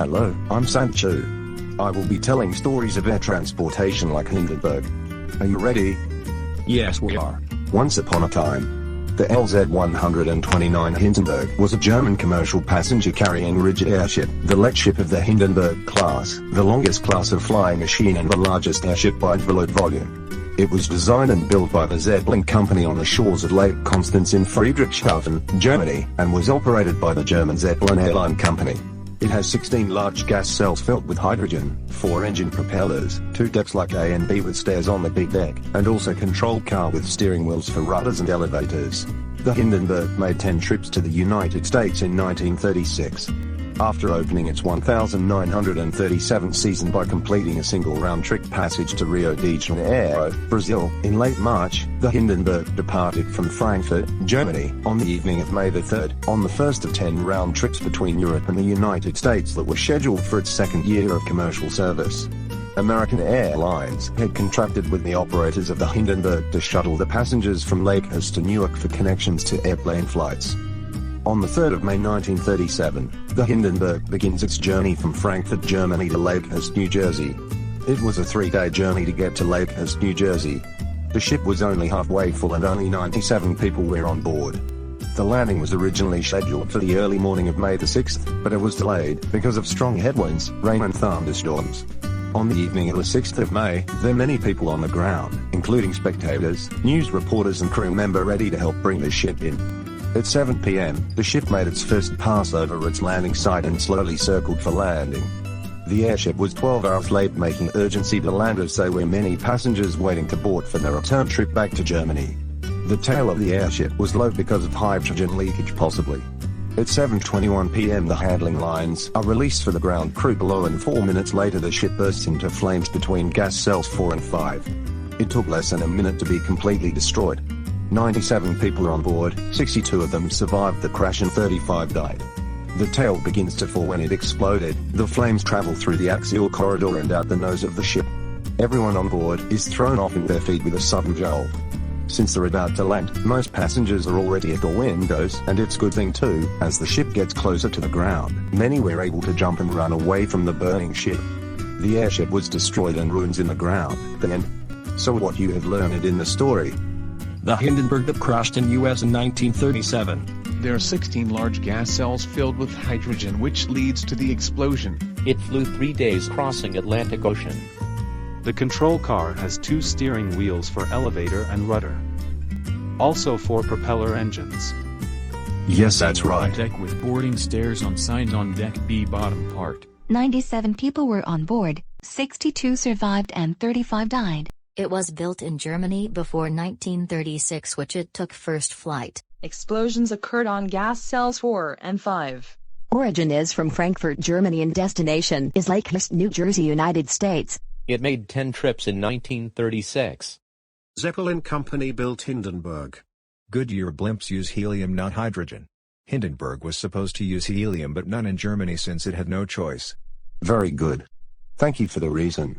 Hello, I'm Sancho. I will be telling stories of air transportation like Hindenburg. Are you ready? Yes, we are. Once upon a time, the LZ-129 Hindenburg was a German commercial passenger-carrying rigid airship, the Lech ship of the Hindenburg class, the longest class of flying machine and the largest airship by envelope volume. It was designed and built by the Zeppelin Company on the shores of Lake Constance in Friedrichshafen, Germany, and was operated by the German Zeppelin Airline Company. It has 16 large gas cells filled with hydrogen, 4 engine propellers, 2 decks like A and B with stairs on the big deck, and also controlled car with steering wheels for rudders and elevators. The Hindenburg made 10 trips to the United States in 1936. After opening its 1937 season by completing a single round-trip passage to Rio de Janeiro, Brazil, in late March, the Hindenburg departed from Frankfurt, Germany, on the evening of May the 3rd, on the first of 10 round trips between Europe and the United States that were scheduled for its second year of commercial service. American Airlines had contracted with the operators of the Hindenburg to shuttle the passengers from Lakehurst to Newark for connections to airplane flights. On the 3rd of May 1937, the Hindenburg begins its journey from Frankfurt, Germany to Lakehurst, New Jersey. It was a 3-day journey to get to Lakehurst, New Jersey. The ship was only halfway full and only 97 people were on board. The landing was originally scheduled for the early morning of May the 6th, but it was delayed because of strong headwinds, rain and thunderstorms. On the evening of the 6th of May, there were many people on the ground, including spectators, news reporters and crew member ready to help bring the ship in. At 7 p.m., the ship made its first pass over its landing site and slowly circled for landing. The airship was 12 hours late, making urgency to land as there were many passengers waiting to board for their return trip back to Germany. The tail of the airship was low because of hydrogen leakage possibly. At 7:21 p.m. the handling lines are released for the ground crew below and 4 minutes later the ship bursts into flames between gas cells 4 and 5. It took less than a minute to be completely destroyed. 97 people are on board, 62 of them survived the crash and 35 died. The tail begins to fall when it exploded, the flames travel through the axial corridor and out the nose of the ship. Everyone on board is thrown off in their feet with a sudden jolt. Since they're about to land, most passengers are already at the windows, and it's a good thing too, as the ship gets closer to the ground, many were able to jump and run away from the burning ship. The airship was destroyed and ruins in the ground. The end. So what you have learned in the story? The Hindenburg that crashed in US in 1937. There are 16 large gas cells filled with hydrogen which leads to the explosion. It flew 3 days crossing Atlantic Ocean. The control car has 2 steering wheels for elevator and rudder. Also 4 propeller engines. Yes, that's right. Deck with boarding stairs on signs on deck B bottom part. 97 people were on board, 62 survived and 35 died. It was built in Germany before 1936, which it took first flight. Explosions occurred on gas cells 4 and 5. Origin is from Frankfurt, Germany and destination is Lakehurst, New Jersey, United States. It made 10 trips in 1936. Zeppelin Company built Hindenburg. Goodyear blimps use helium, not hydrogen. Hindenburg was supposed to use helium but none in Germany since it had no choice. Very good. Thank you for the reason.